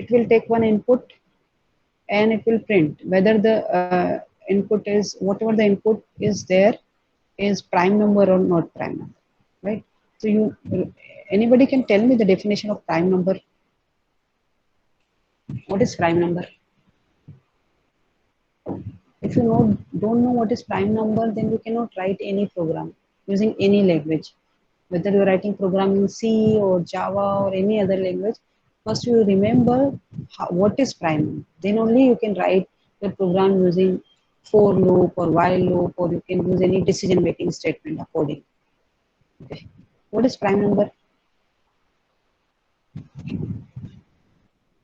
it will take one input and it will print whether the input is, whatever the input is there, is prime number or not prime number, right? So anybody can tell me the definition of prime number? What is prime number? If you don't know what is prime number, then you cannot write any program using any language. Whether you're writing program in C or Java or any other language, first you remember what is prime number. Then only you can write the program using for loop or while loop, or you can use any decision making statement according. Okay. What is prime number?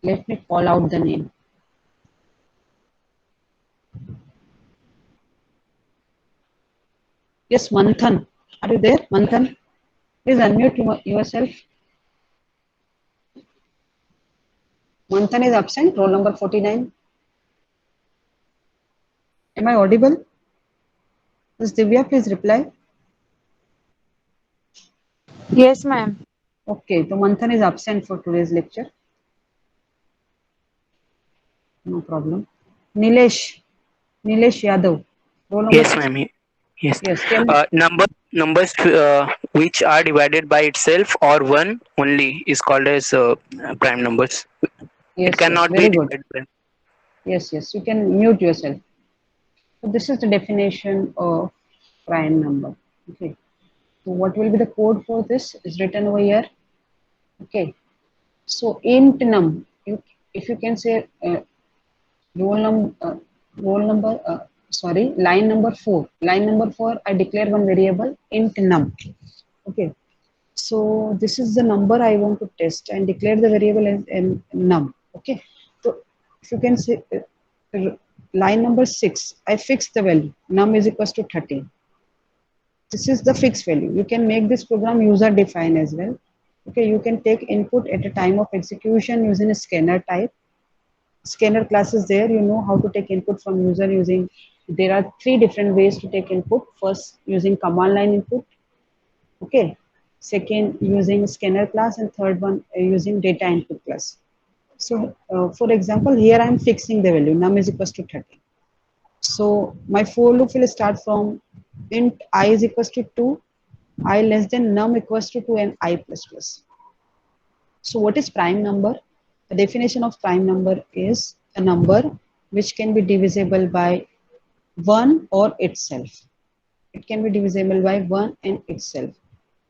Let me call out the name. Yes, Manthan. Are you there, Manthan? Please unmute yourself. Manthan is absent, roll number 49. Am I audible? Ms. Divya, please reply. Yes, ma'am. Okay, so Manthan is absent for today's lecture. No problem. Nilesh Yadav. Roll number Yes, 6. ma'am. Yes. Yes, tell me. Numbers which are divided by itself or one only is called as prime numbers. It Yes, cannot be very good. divided by. Yes, you can mute yourself. So this is the definition of prime number. Okay. So what will be the code for this is written over here. Okay. So int num, if you can say roll number, line number 4. Line number 4, I declare one variable int num. Okay. So this is the number I want to test and declare the variable as num. Okay. So if you can say line number 6, I fix the value num is equals to 13. This is the fixed value. You can make this program user defined as well. Okay, you can take input at a time of execution using a scanner type. Scanner class is there. You know how to take input from user using, there are 3 different ways to take input. First, using command line input. Okay. Second, using scanner class, and third one using data input class. So for example, here I am fixing the value num is equals to 30. So my for loop will start from int I is equals to 2, I less than num equals to 2, and I plus plus. So what is prime number? The definition of prime number is a number which can be divisible by 1 or itself. It can be divisible by 1 and itself.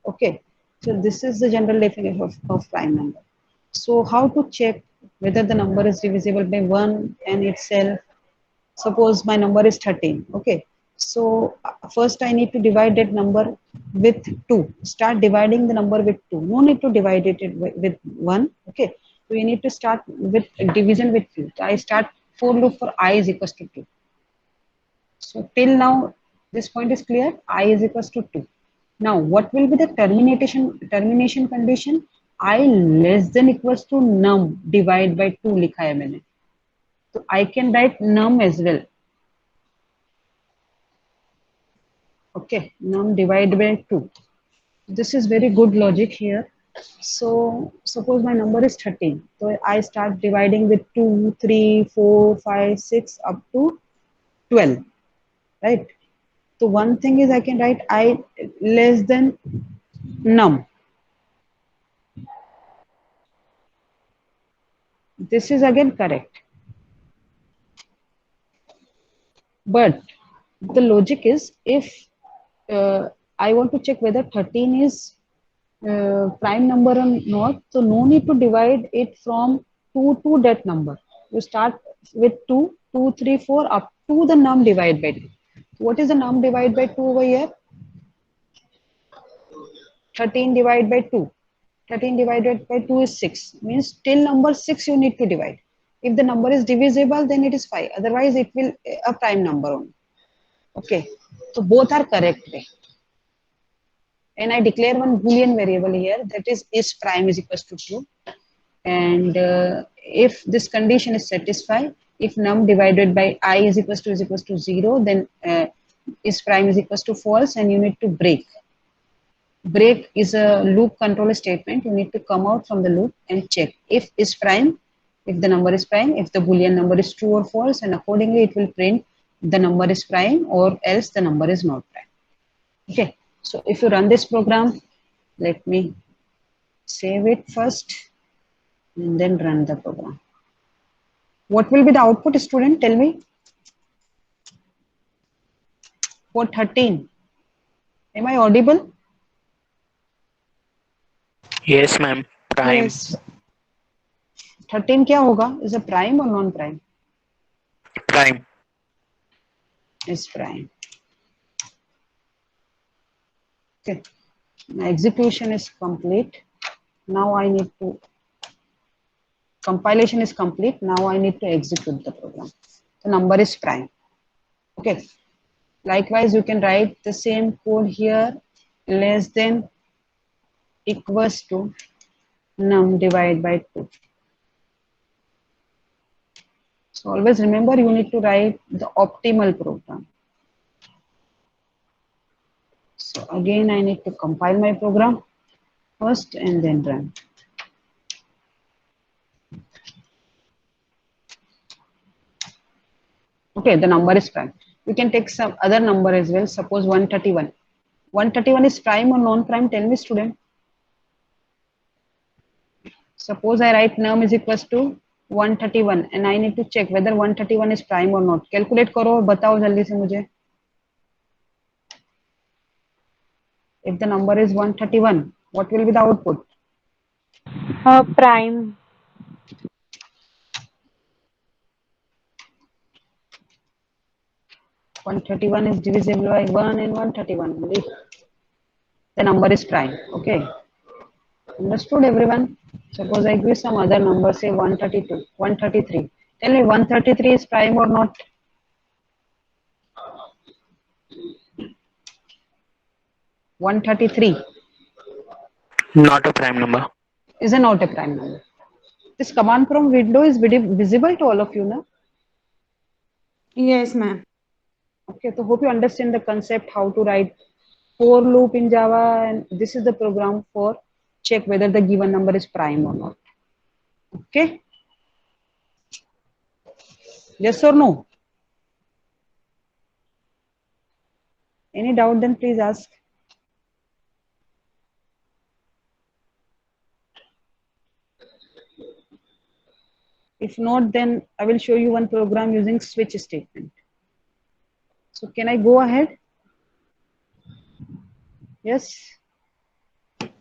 Okay, so this is the general definition of prime number. So how to check whether the number is divisible by 1 and itself? Suppose my number is 13. Okay, so first I need to divide that number with 2. Start dividing the number with 2. No need to divide it with 1. Okay, so you need to start with division with 2. I start for loop for I is equals to 2. So till now this point is clear. I is equals to 2. Now what will be the termination condition? I less than equals to num divide by 2 लिखा है मैंने. So I can write num as well. Okay, num divided by 2. This is very good logic here. So suppose my number is 13. So I start dividing with 2, 3, 4, 5, 6 up to 12. Right? So one thing is I can write I less than num. This is again correct. But the logic is if I want to check whether 13 is prime number or not, so no need to divide it from 2 to that number. You start with 2, 2, 3, 4 up to the num divided by 2. What is the num divided by 2 over here? 13 divided by 2. 13 divided by 2 is 6. Means till number 6 you need to divide. If the number is divisible, then it is 5. Otherwise, it will a prime number only. Okay. So both are correct. And I declare one Boolean variable here, that is prime is equals to true. And if this condition is satisfied, if num divided by I is equals to 0, then is prime is equals to false, and you need to break. Break is a loop control statement. You need to come out from the loop and check if is prime, if the number is prime, if the Boolean number is true or false, and accordingly it will print the number is prime or else the number is not prime. Okay, so if you run this program, let me save it first and then run the program. What will be the output, student? Tell me. For 13. Am I audible? Yes, ma'am. Prime. Yes. 13 क्या होगा? Is a prime or non-prime? Prime. Is prime. Okay. My execution is complete. Now I need to, compilation is complete. Now I need to execute the program. The number is prime. Okay. Likewise, you can write the same code here, less than equals to num divided by 2. So always remember, you need to write the optimal program. So again, I need to compile my program first and then run. Okay, the number is prime. You can take some other number as well. Suppose 131. 131 is prime or non-prime? Tell me, student. Suppose I write num is equals to 131 and I need to check whether 131 is prime or not. Calculate करो और बताओ जल्दी से मुझे. If the number is 131, what will be the output? Prime. 131 is divisible by 1 and 131 only. The number is prime. Okay. Understood, everyone? Suppose I give some other number, say 132, 133. Tell me 133 is prime or not? One 33 Not a prime number. is a not a prime number. This command from window is visible to all of you now. Yes, ma'am. Okay, so hope you understand the concept how to write for loop in Java, and this is the program for check whether the given number is prime or not. Okay. Yes or no? Any doubt, then please ask. If not, then I will show you one program using switch statement. So can I go ahead? Yes.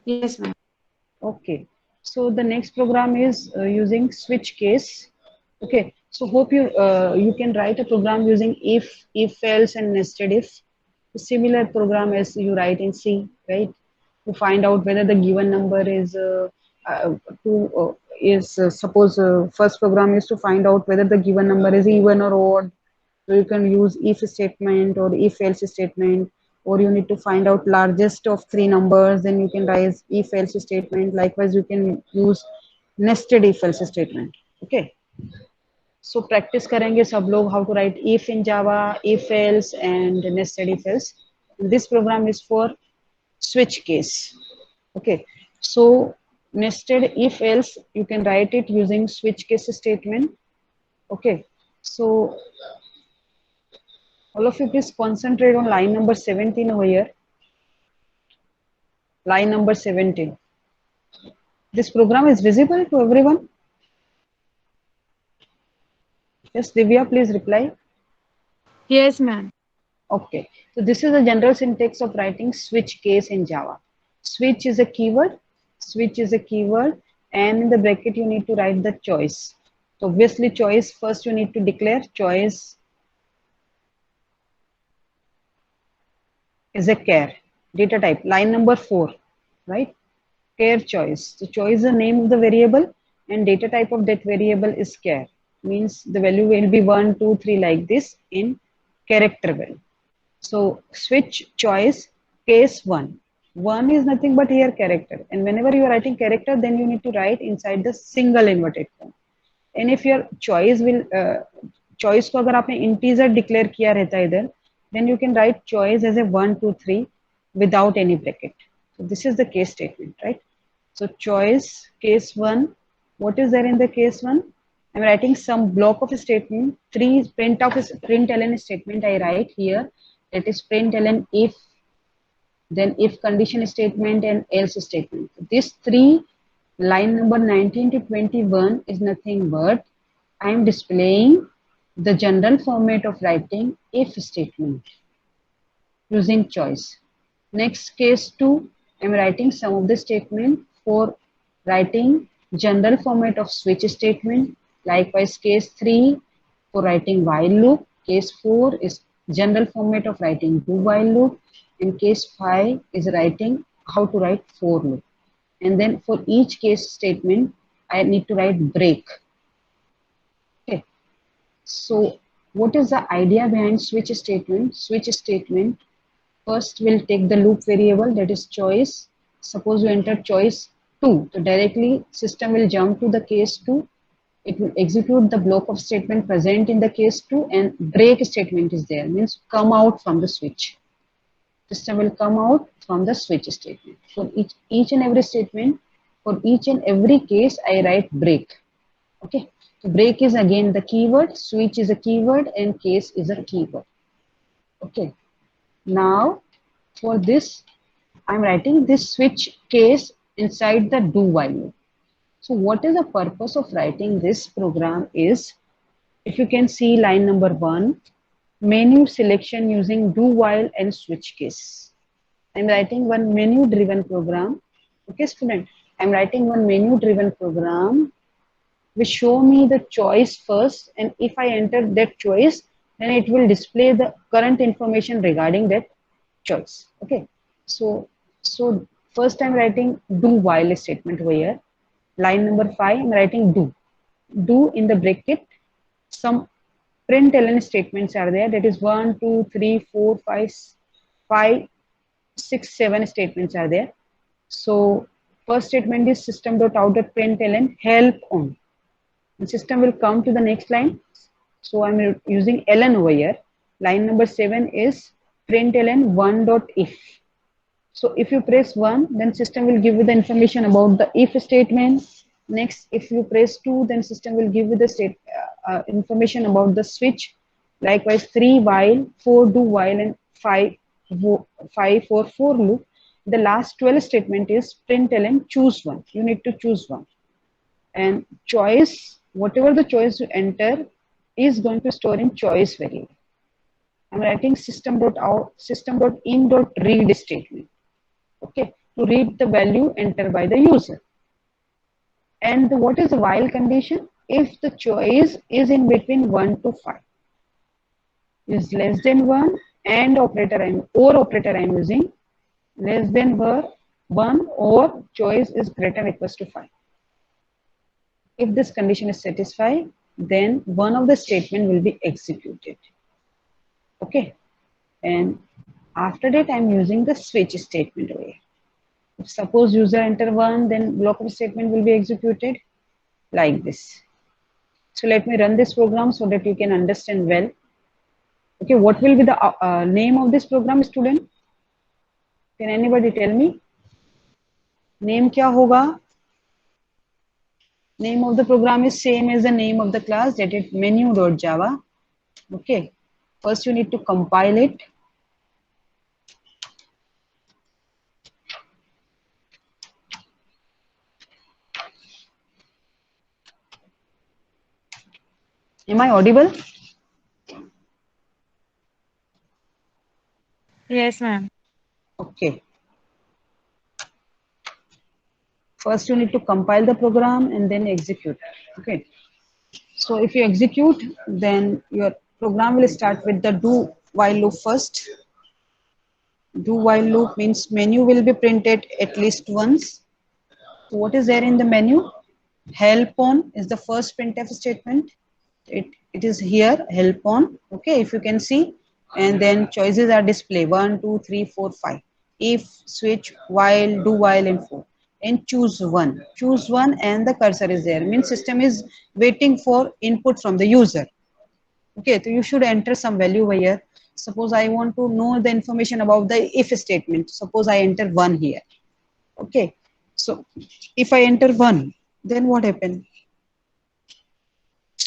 Yes, ma'am. Okay. So the next program is using switch case. Okay. So hope you can write a program using if else and nested if. A similar program as you write in C, right? To find out whether the given number is suppose first program is to find out whether the given number is even or odd. So you can use if statement or if else statement, or you need to find out largest of three numbers, then you can write if else statement. Likewise, you can use nested if else statement. Okay. So practice करेंगे सब लोग how to write if in Java, if else and nested if else. This program is for switch case. Okay. So nested if else, you can write it using switch case statement. Okay. So all of you please concentrate on line number 17 over here. Line number 17. This program is visible to everyone? Yes, Divya, please reply. Yes, ma'am. Okay, so this is a general syntax of writing switch case in Java. Switch is a keyword, and in the bracket you need to write the choice. So obviously choice, first you need to declare choice is a char, data type, line number 4, right? Char choice. So choice is the name of the variable and data type of that variable is char. Means the value will be 1, 2, 3 like this in character value. So switch choice case 1. 1 is nothing but here character. And whenever you are writing character, then you need to write inside the single inverted comma. And if your choice will choice को अगर आपने integer declare किया रहता इधर, then you can write choice as a 1, 2, 3 without any bracket. So this is the case statement, right? So choice case 1. What is there in the case 1? I'm writing some block of a statement, three println statement I write here. That is println if, then if condition statement and else statement. This three, line number 19 to 21 is nothing but I am displaying the general format of writing if statement using choice. Next, case 2, I am writing some of the statement for writing general format of switch statement. Likewise, case 3 for writing while loop. Case 4 is general format of writing do while loop. And case 5 is writing how to write for loop. And then for each case statement, I need to write break. Okay. So what is the idea behind switch statement? Switch statement, first we'll take the loop variable, that is choice. Suppose you enter choice 2, so directly system will jump to the case 2. It will execute the block of statement present in the case 2, and break statement is there, means come out from the switch. System will come out from the switch statement. For each and every statement, for each and every case, I write break. Okay, so break is again the keyword, switch is a keyword, and case is a keyword. Okay, now for this, I'm writing this switch case inside the do while loop. So what is the purpose of writing this program is, if you can see line number 1, menu selection using do while and switch case. I'm writing one menu driven program. Okay, student, I'm writing one menu driven program which show me the choice first, and if I enter that choice, then it will display the current information regarding that choice. Okay, so first I'm writing do while statement over here. Line number 5, I'm writing do in the bracket. Some println statements are there, that is 1 2 3 4 5 6 7 statements are there. So first statement is system.out.println help on. The system will come to the next line. So I'm using ln over here. Line number 7 is println 1.if. So if you press 1, then system will give you the information about the if statement. Next, if you press 2, then system will give you the information about the switch. Likewise, 3 while, 4 do while, and 5 for for loop. The last 12 statement is println choose one. You need to choose one. And choice, whatever the choice you enter is going to store in choice variable. I'm writing system.out, system.in.read statement. Okay, to read the value entered by the user. And what is the while condition? If the choice is in between 1 to 5, is less than 1, and operator I'm using, less than 1, or choice is greater or equals to 5. If this condition is satisfied, then one of the statement will be executed. Okay, and after that I'm using the switch statement over here. If suppose user enter 1, then block of statement will be executed like this. So let me run this program so that you can understand well. Okay, what will be the name of this program, student? Can anybody tell me? Name kya hoga? Name of the program is same as the name of the class, that is menu.java. Okay, first you need to compile it. Am I audible? Yes, ma'am. Okay. First you need to compile the program and then execute. Okay. So if you execute, then your program will start with the do while loop first. Do while loop means menu will be printed at least once. So what is there in the menu? Help on is the first printf statement. It is here, help on. Okay, if you can see, and then choices are displayed 1 2 3 4 5. If, switch, while, do while, and for. And choose one, and the cursor is there, means system is waiting for input from the user. Okay, so you should enter some value over here. Suppose I want to know the information about the if statement. Suppose I enter 1 here. Okay, so if I enter 1, then what happens?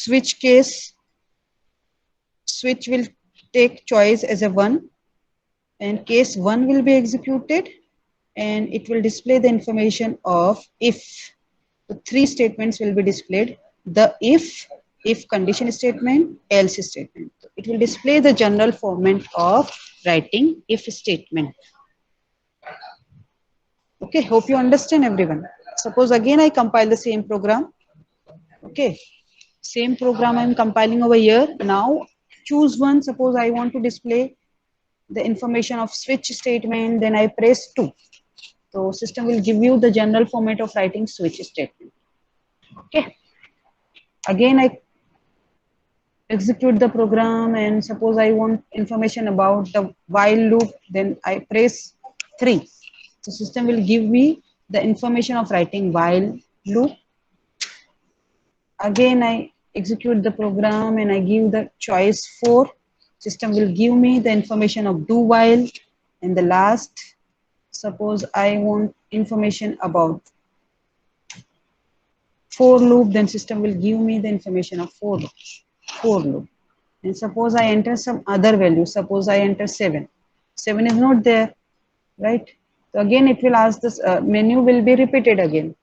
switch case, switch will take choice as a 1 and case 1 will be executed and it will display the information of if. The 3 statements will be displayed. The if condition statement, else statement. It will display the general format of writing if statement. Okay, hope you understand everyone. Suppose again I compile the same program. Okay, same program I'm compiling over here. Now choose one. Suppose I want to display the information of switch statement, then I press 2. So system will give you the general format of writing switch statement. Okay. Again I execute the program and suppose I want information about the while loop, then I press 3. The system will give me the information of writing while loop. Again I execute the program and I give the choice 4. System will give me the information of do while. And the last, suppose I want information about for loop, then system will give me the information of for loop. And suppose I enter some other value, suppose I enter 7. 7 is not there, right? So again it will ask this menu will be repeated again.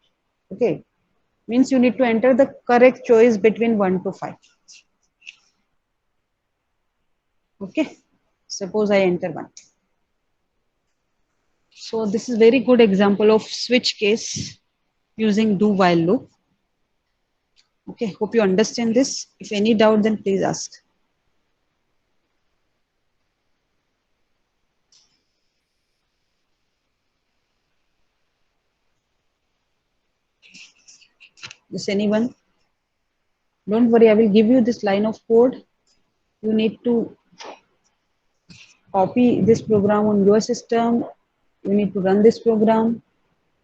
Okay, means you need to enter the correct choice between 1 to 5. Okay, suppose I enter 1. So this is very good example of switch case using do while loop. Okay, hope you understand this. If any doubt, then please ask. Does anyone? Don't worry, I will give you this line of code. You need to copy this program on your system. You need to run this program,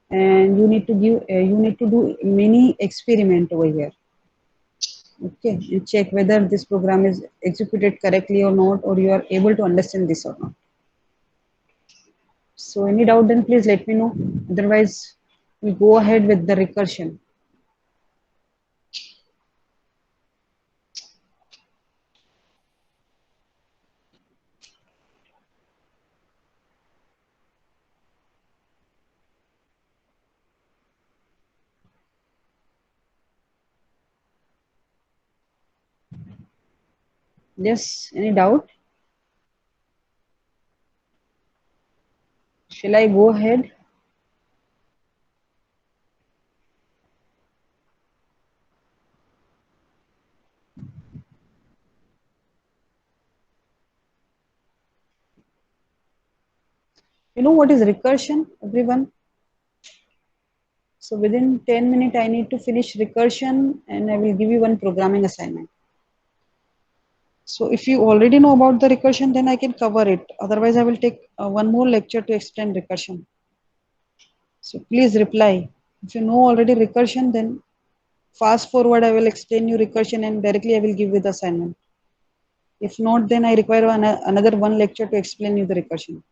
and you need to give. You need to do mini experiment over here. Okay, and check whether this program is executed correctly or not, or you are able to understand this or not. So any doubt, then please let me know. Otherwise, we go ahead with the recursion. Yes, any doubt? Shall I go ahead? You know what is recursion, everyone? So within 10 minutes, I need to finish recursion and I will give you one programming assignment. So if you already know about the recursion, then I can cover it. Otherwise, I will take one more lecture to explain recursion. So please reply. If you know already recursion, then fast forward, I will explain you recursion and directly I will give you the assignment. If not, then I require another one lecture to explain you the recursion.